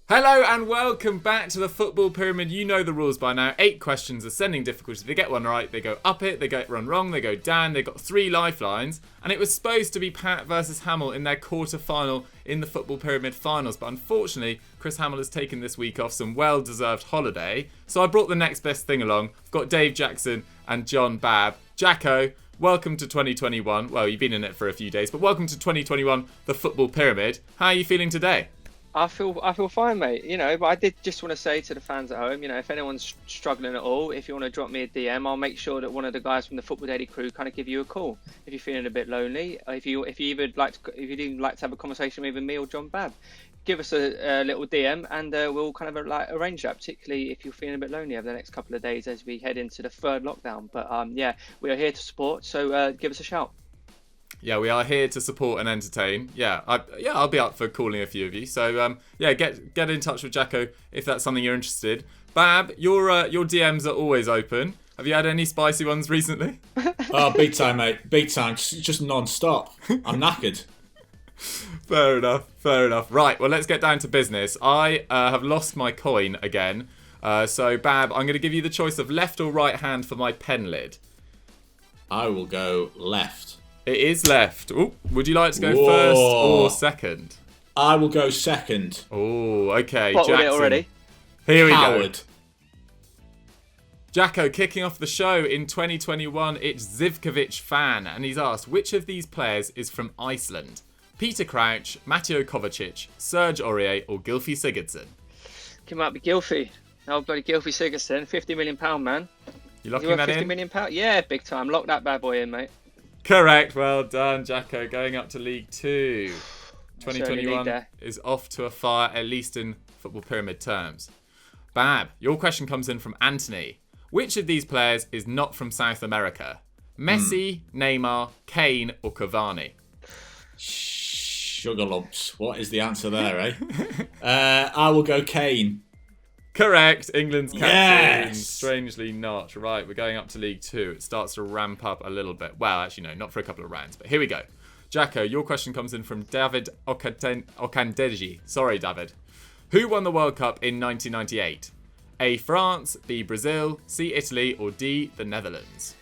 Hello and welcome back to the Football Pyramid. You know the rules by now. 8 questions, ascending difficulty. They get one right, they go up it. They get one wrong, they go down. They got 3 lifelines. And it was supposed to be Pat versus Hamill in their quarter-final in the Football Pyramid finals. But unfortunately, Chris Hamill has taken this week off some well-deserved holiday. So I brought the next best thing along. I've got Dave Jackson and John Babb. Jacko, welcome to 2021. Well, you've been in it for a few days, but welcome to 2021, the Football Pyramid. How are you feeling today? I feel fine, mate. But I did just want to say to the fans at home, if anyone's struggling at all, if you want to drop me a DM, I'll make sure that one of the guys from the Football Daily crew kind of give you a call if you're feeling a bit lonely. If you'd like to have a conversation with me or John Babb, give us a little DM and we'll kind of arrange that. Particularly if you're feeling a bit lonely over the next couple of days as we head into the 3rd lockdown. But we are here to support, so give us a shout. Yeah, we are here to support and entertain. I'll be up for calling a few of you. So get in touch with Jacko if that's something you're interested. Bab, your DMs are always open. Have you had any spicy ones recently? Oh, big time, mate. Big time. Just non-stop. I'm knackered. Fair enough. Right, well, let's get down to business. I have lost my coin again. So, Bab, I'm going to give you the choice of left or right hand for my pen lid. I will go left. It is left. Ooh, would you like to go first or second? I will go second. Oh, okay. What, Jackson. It already? Here we Howard. go. Jacko, kicking off the show in 2021, it's Zivkovic fan, and he's asked, which of these players is from Iceland? Peter Crouch, Mateo Kovacic, Serge Aurier, or Gylfi Sigurdsson? It might be Gylfi. Oh, bloody Gylfi Sigurdsson, £50 million, man. You locking that in? £50 million? Yeah, big time. Lock that bad boy in, mate. Correct. Well done, Jacko. Going up to League 2. 2021 is off to a fire, at least in Football Pyramid terms. Bab, your question comes in from Anthony. Which of these players is not from South America? Messi, Neymar, Kane, or Cavani? Sugar lumps. What is the answer there, eh? I will go Kane. Correct. England's captain. Yes! Strangely not. Right, we're going up to League 2. It starts to ramp up a little bit. Well, actually, no, not for a couple of rounds, but here we go. Jacko, your question comes in from David Okandeji. Sorry, David. Who won the World Cup in 1998? A, France, B, Brazil, C, Italy, or D, the Netherlands?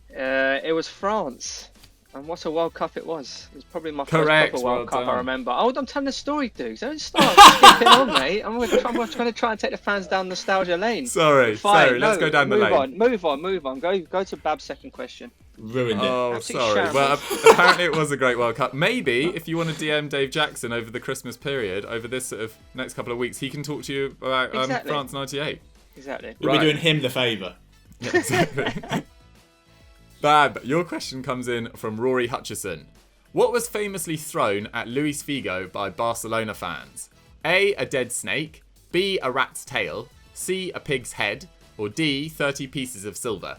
It was France. And what a World Cup it was. It was probably my first proper World Cup I remember. Oh, I'm telling the story, dudes. Don't start skipping on, mate. I'm trying to try and take the fans down nostalgia lane. Sorry. Let's go down the lane. Move on. Go to Bab's second question. Ruined it. Oh, Absolutely sorry. shambles. Well, apparently it was a great World Cup. Maybe if you want to DM Dave Jackson over the Christmas period, over this sort of next couple of weeks, he can talk to you about France 98. Exactly. You'll be doing him the favour. Yeah, exactly. Bab, your question comes in from Rory Hutchison. What was famously thrown at Luis Figo by Barcelona fans? A dead snake, B, a rat's tail, C, a pig's head, or D, 30 pieces of silver?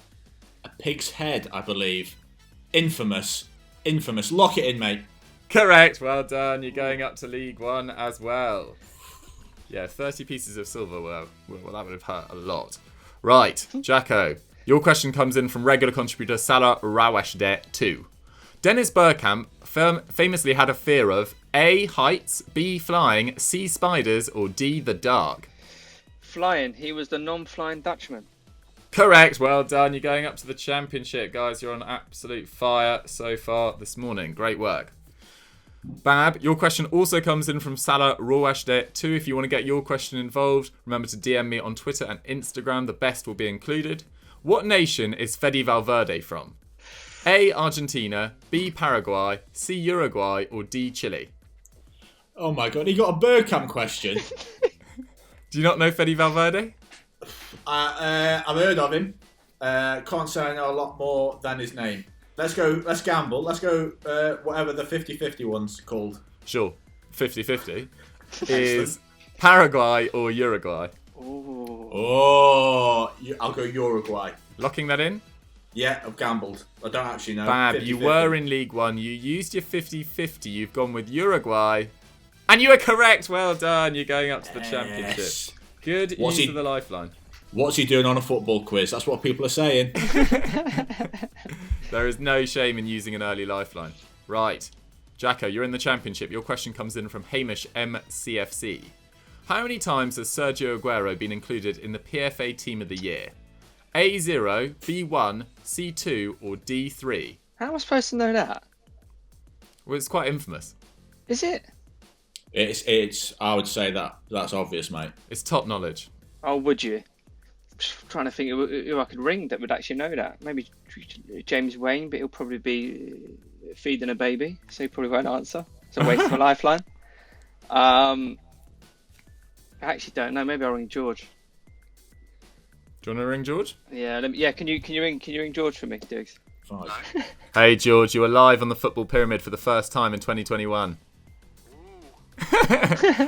A pig's head, I believe. Infamous. Lock it in, mate. Correct. Well done. You're going up to League 1 as well. Yeah, 30 pieces of silver. Well, that would have hurt a lot. Right, Jacko. Your question comes in from regular contributor Salah Rawashde 2. Dennis Bergkamp famously had a fear of A, heights, B, flying, C, spiders, or D, the dark. Flying. He was the non-flying Dutchman. Correct. Well done. You're going up to the championship, guys. You're on absolute fire so far this morning. Great work. Bab, your question also comes in from Salah Rawashde 2. If you want to get your question involved, remember to DM me on Twitter and Instagram. The best will be included. What nation is Fede Valverde from? A, Argentina, B, Paraguay, C, Uruguay, or D, Chile? Oh my god, he got a Bergkamp question. Do you not know Fede Valverde? I've heard of him. Can't say I know a lot more than his name. Let's gamble. Let's go whatever the 50-50 one's called. Sure. 50-50 is Paraguay or Uruguay. Oh, I'll go Uruguay. Locking that in? Yeah, I've gambled. I don't actually know. Bab, 50-50. you were in League 1. You used your 50-50. You've gone with Uruguay. And you were correct. Well done. You're going up to the championship. Good use of the lifeline. What's he doing on a football quiz? That's what people are saying. There is no shame in using an early lifeline. Right. Jacko, you're in the championship. Your question comes in from Hamish MCFC. How many times has Sergio Aguero been included in the PFA Team of the Year? A0, B1, C2 or D3? How am I supposed to know that? Well, it's quite infamous. Is it? It's. I would say that's obvious, mate. It's top knowledge. Oh, would you? Just trying to think who I could ring that would actually know that. Maybe James Wayne, but he'll probably be feeding a baby, so he probably won't answer. It's a waste of a lifeline. I actually don't know. Maybe I'll ring George. Do you want to ring George? Yeah. Can you ring George for me, Diggs? Fine. Hey George, you are live on the Football Pyramid for the first time in 2021.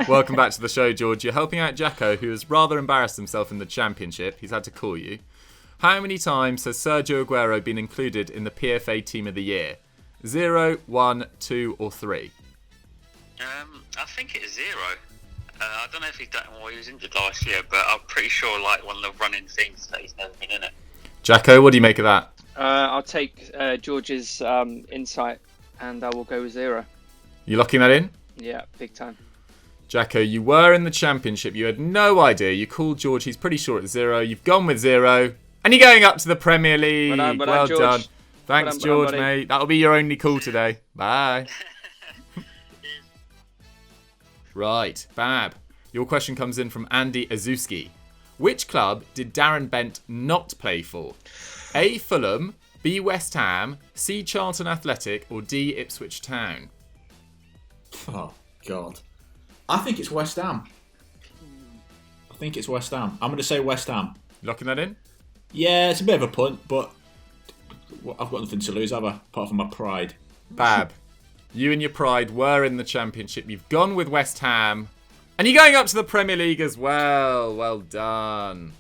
Welcome back to the show, George. You're helping out Jacko, who has rather embarrassed himself in the championship. He's had to call you. How many times has Sergio Aguero been included in the PFA Team of the Year? 0, 1, 2 or 3? I think it's 0. I don't know if he's done it while he was injured last year, but I'm pretty sure like one of the running things that he's never been in it. Jacko, what do you make of that? I'll take George's insight, and I will go with 0. You locking that in? Yeah, big time. Jacko, you were in the championship. You had no idea. You called George. He's pretty sure it's 0. You've gone with 0. And you're going up to the Premier League. Well done. Thanks, George, buddy. mate. That'll be your only call today. Bye. Right, Bab. Your question comes in from Andy Azuski. Which club did Darren Bent not play for? A. Fulham, B. West Ham, C. Charlton Athletic, or D. Ipswich Town? Oh God, I think it's West Ham. I'm going to say West Ham. Locking that in? Yeah, it's a bit of a punt, but I've got nothing to lose, have I? Apart from my pride. Bab. You and your pride were in the championship. You've gone with West Ham. And you're going up to the Premier League as well. Well done.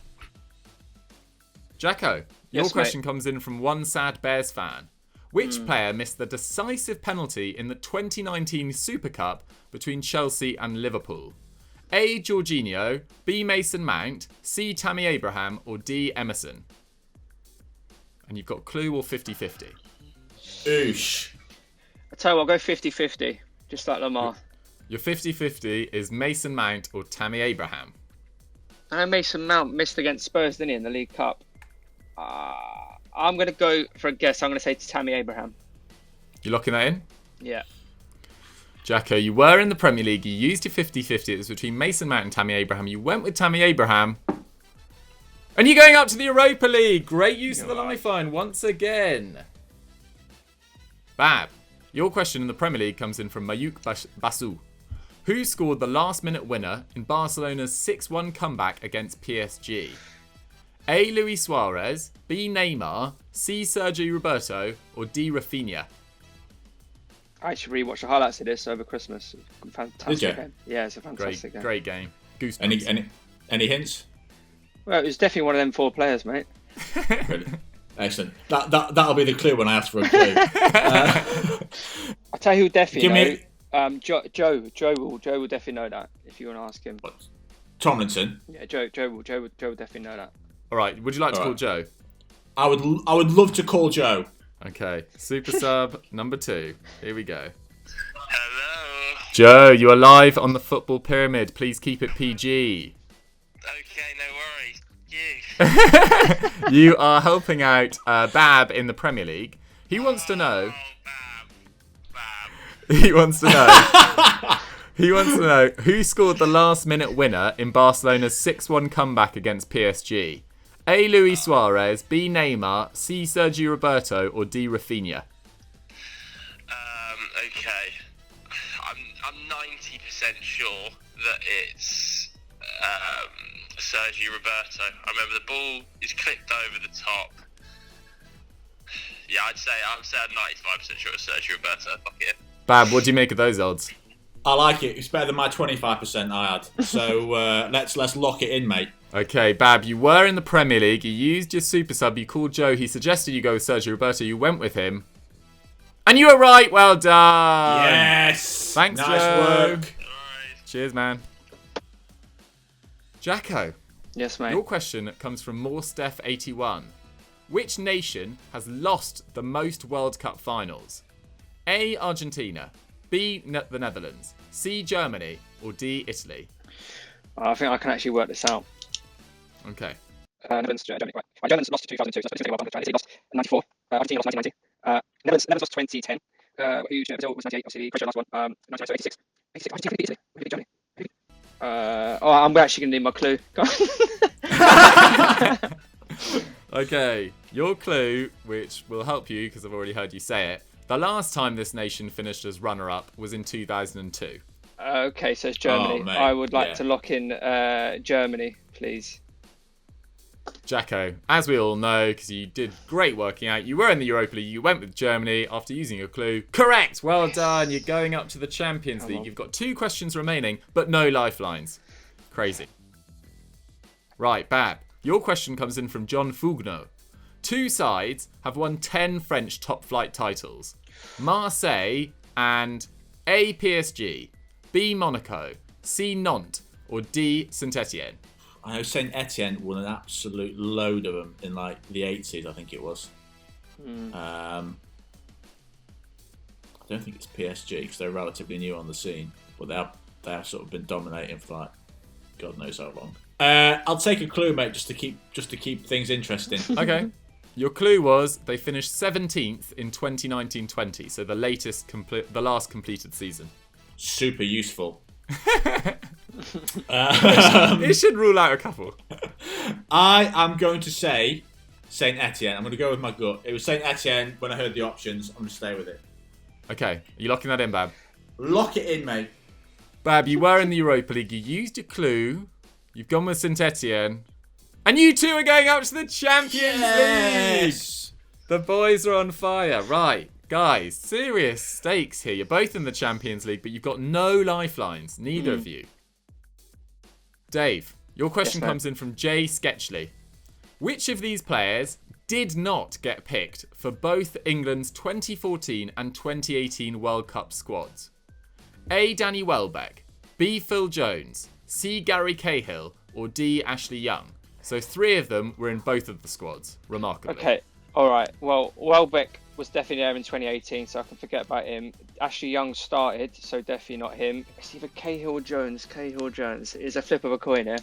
Jacko, your Yes, question mate. comes in from one sad Bears fan. Which player missed the decisive penalty in the 2019 Super Cup between Chelsea and Liverpool? A. Jorginho, B. Mason Mount, C. Tammy Abraham, or D. Emerson? And you've got clue or 50-50. Oosh. I tell you what, I'll go 50-50, just like Lamar. Your 50-50 is Mason Mount or Tammy Abraham. I know Mason Mount missed against Spurs, didn't he, in the League Cup? I'm going to go for a guess. I'm going to say to Tammy Abraham. You locking that in? Yeah. Jacko, you were in the Premier League. You used your 50-50. It was between Mason Mount and Tammy Abraham. You went with Tammy Abraham. And you're going up to the Europa League. Great use of the lifeline once again. Bab. Your question in the Premier League comes in from Mayuk Basu. Who scored the last-minute winner in Barcelona's 6-1 comeback against PSG? A. Luis Suarez, B. Neymar, C. Sergio Roberto, or D. Rafinha? I actually rewatched the highlights of this over Christmas. Fantastic Did you? game. Yeah, it's a fantastic game. Great game. Goosebumps. Any hints? Well, it was definitely one of them 4 players, mate. Brilliant. Excellent. That'll be the clue when I ask for a clue. I'll tell you who definitely Give know. me- Joe will definitely know that if you want to ask him. What? Tomlinson. Yeah, Joe will definitely know that. All right. Would you like to All call right. Joe? I would love to call Joe. Okay. Super sub number 2. Here we go. Hello. Joe, you are live on the Football Pyramid. Please keep it PG. Okay, no worries. You. You are helping out Bab in the Premier League. He wants to know. Bab. He wants to know. He wants to know who scored the last-minute winner in Barcelona's 6-1 comeback against PSG. A. Luis Suarez, B. Neymar, C. Sergio Roberto, or D. Rafinha? Okay. I'm 90% sure that it's Sergio Roberto. I remember the ball is clipped over the top. Yeah, I'd say I'm 95% sure it's Sergio Roberto. Fuck it. Bab, what do you make of those odds? I like it. It's better than my 25% I had. So let's lock it in, mate. Okay, Bab, you were in the Premier League. You used your super sub. You called Joe. He suggested you go with Sergio Roberto. You went with him. And you were right. Well done. Yes. Thanks, nice Joe. work. Alright. Cheers, man. Jacko, Yes, mate. your question comes from MoreSteph81. Which nation has lost the most World Cup finals? A. Argentina, B. The Netherlands, C. Germany, or D. Italy? I think I can actually work this out. Okay. Netherlands, Germany, right. Germans lost 2002, so it's Italy lost 94. Argentina lost 1990. Netherlands lost 2010. Brazil was 98, obviously. Croatia lost one. 1986. 86. Argentina beat Italy. Who beat Germany? I'm actually going to need my clue. Go on. Okay, your clue, which will help you because I've already heard you say it. The last time this nation finished as runner-up was in 2002. Okay, so it's Germany. mate, I would like to lock in Germany, please. Jacko, as we all know, because you did great working out, you were in the Europa League, you went with Germany after using your clue. Correct! Well done, you're going up to the Champions League. You've got 2 questions remaining, but no lifelines. Crazy. Right, Bab, your question comes in from John Fugno. 2 sides have won 10 French top-flight titles. Marseille and A. PSG, B. Monaco, C. Nantes, or D. Saint-Etienne. I know Saint Etienne won an absolute load of them in like the 80s, I think it was. I don't think it's PSG because they're relatively new on the scene, but they have sort of been dominating for like God knows how long. I'll take a clue, mate, just to keep things interesting. Okay. Your clue was they finished 17th in 2019-20, so the last completed season. Super useful. It should rule out a couple. I am going to say Saint Etienne. I'm going to go with my gut. It was Saint Etienne when I heard the options. I'm going to stay with it. Okay, are you locking that in, Bab? Lock it in, mate. Bab, you were in the Europa League. You used your clue. You've gone with Saint Etienne. And you two are going up to the Champions League. The boys are on fire. Right, guys, serious stakes here. You're both in the Champions League, but you've got no lifelines. Neither of you. Dave, your question comes in from Jay Sketchley. Which of these players did not get picked for both England's 2014 and 2018 World Cup squads? A. Danny Welbeck, B. Phil Jones, C. Gary Cahill, or D. Ashley Young? So 3 of them were in both of the squads, remarkably. Okay, all right. Well, Welbeck was definitely there in 2018, so I can forget about him. Ashley Young started, so definitely not him. It's either Cahill or Jones. Cahill or Jones. It's a flip of a coin here.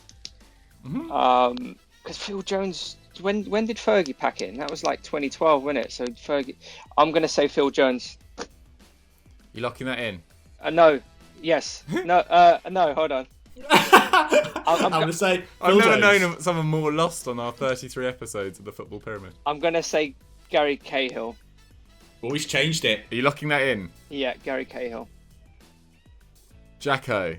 Because Phil Jones, when did Fergie pack in? That was like 2012, wasn't it? So Fergie, I'm going to say Phil Jones. You locking that in? No. Yes. No, hold on. I'm going to say I've Phil never Jones. known someone more lost on our 33 episodes of the Football Pyramid. I'm going to say Gary Cahill. Always changed it. Are you locking that in? Yeah, Gary Cahill. Jacko,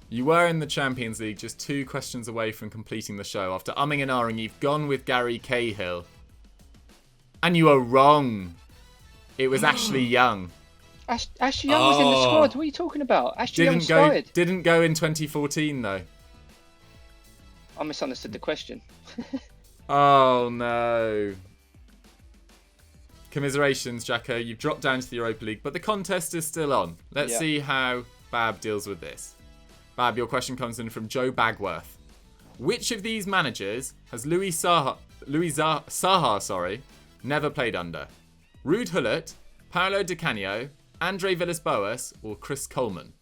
you were in the Champions League just 2 questions away from completing the show. After umming and ahhing, you've gone with Gary Cahill. And you are wrong. It was Ashley Young. Ashley Young was in the squad. What are you talking about? Ashley Young started. Didn't go in 2014 though. I misunderstood the question. Oh no. Commiserations, Jacko. You've dropped down to the Europa League, but the contest is still on. Let's see how Bab deals with this. Bab, your question comes in from Joe Bagworth. Which of these managers has Louis Saha, never played under? Ruud Gullit, Paolo Di Canio, Andre Villas-Boas, or Chris Coleman?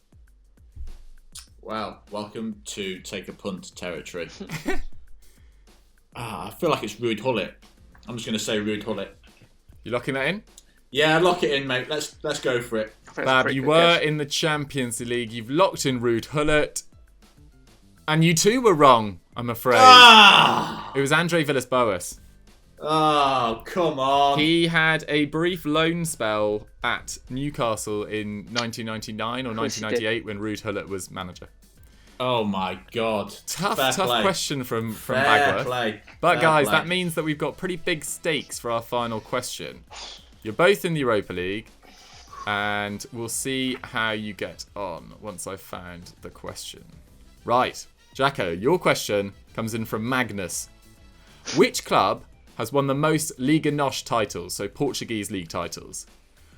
Well, welcome to take a punt territory. I feel like it's Ruud Gullit. I'm just going to say Ruud Gullit. You locking that in? Yeah, lock it in, mate. Let's go for it. Bab, you were in the Champions League. You've locked in Ruud Gullit. And you two were wrong, I'm afraid. It was Andre Villas-Boas. Oh, come on. He had a brief loan spell at Newcastle in 1999 or 1998 when Ruud Gullit was manager. Oh my God. Tough play. question from Fair Bagworth. play. But Fair guys, play. that means that we've got pretty big stakes for our final question. You're both in the Europa League, and we'll see how you get on once I've found the question. Right, Jacko, your question comes in from Magnus. Which club has won the most Liga NOS titles, so Portuguese league titles?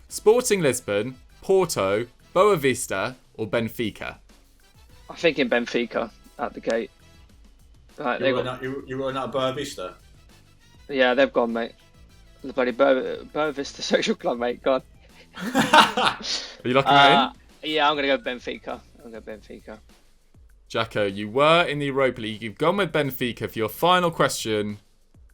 Sporting Lisbon, Porto, Boa Vista, or Benfica? I'm thinking Benfica at the gate. Right, You were not Boa Vista? Yeah, they've gone, mate. The bloody Boa Vista Social Club, mate. God. Are you locking that in? Yeah, I'm going to go Benfica. Jacko, you were in the Europa League. You've gone with Benfica for your final question.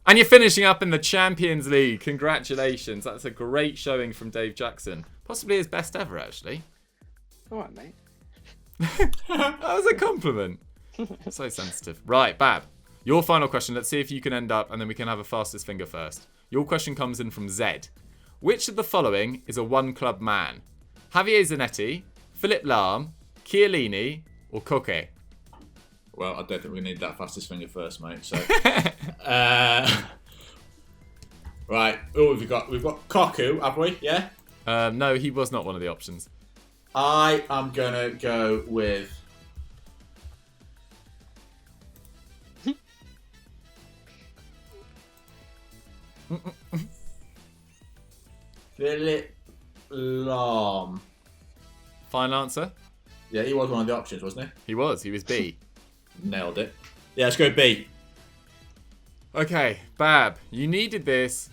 And you're finishing up in the Champions League. Congratulations. That's a great showing from Dave Jackson. Possibly his best ever, actually. All right, mate. That was a compliment. So sensitive. Right, Bab. Your final question. Let's see if you can end up, and then we can have a fastest finger first. Your question comes in from Zed. Which of the following is a one-club man? Javier Zanetti, Philip Lahm, Chiellini, or Koke? Well, I don't think we need that fastest finger first, mate. So, right. Oh, we've got Koku, have we? Yeah. No, he was not one of the options. I am gonna go with. Philip Lahm. Final answer? Yeah, he was one of the options, wasn't He was. He was B. he? Nailed it. Yeah, let's go B. Okay, Bab, you needed this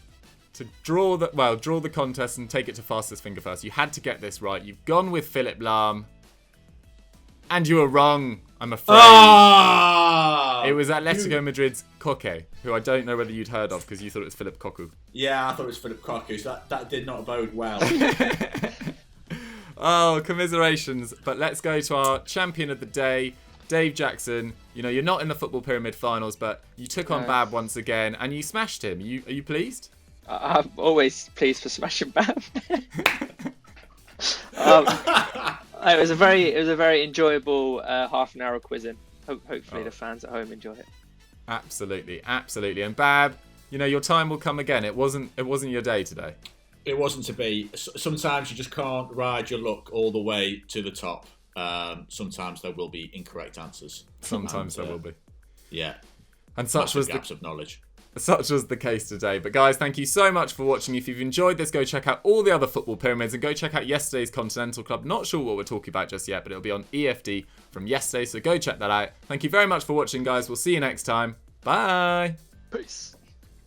to draw the contest and take it to fastest finger first. You had to get this right. You've gone with Philip Lahm. And you were wrong, I'm afraid. Oh! It was Atletico Madrid's Koke, who I don't know whether you'd heard of because you thought it was Philip Koku. Yeah, I thought it was Philip Koku, so that did not bode well. Oh, commiserations. But let's go to our champion of the day, Dave Jackson. You know, you're not in the Football Pyramid finals, but you took on Bab once again and you smashed him. Are you pleased? I'm always pleased for smashing Bab. It was a very enjoyable half an hour of quizzing. Hopefully the fans at home enjoy it. Absolutely. And Bab, you know, your time will come again. It wasn't your day today. It wasn't to be. Sometimes you just can't ride your luck all the way to the top. Sometimes there will be incorrect answers. Sometimes there will be. Yeah. And such was gaps of knowledge. Such was the case today. But guys, thank you so much for watching. If you've enjoyed this, go check out all the other football pyramids and go check out yesterday's Continental Club. Not sure what we're talking about just yet, but it'll be on EFD from yesterday. So go check that out. Thank you very much for watching, guys. We'll see you next time. Bye. Peace.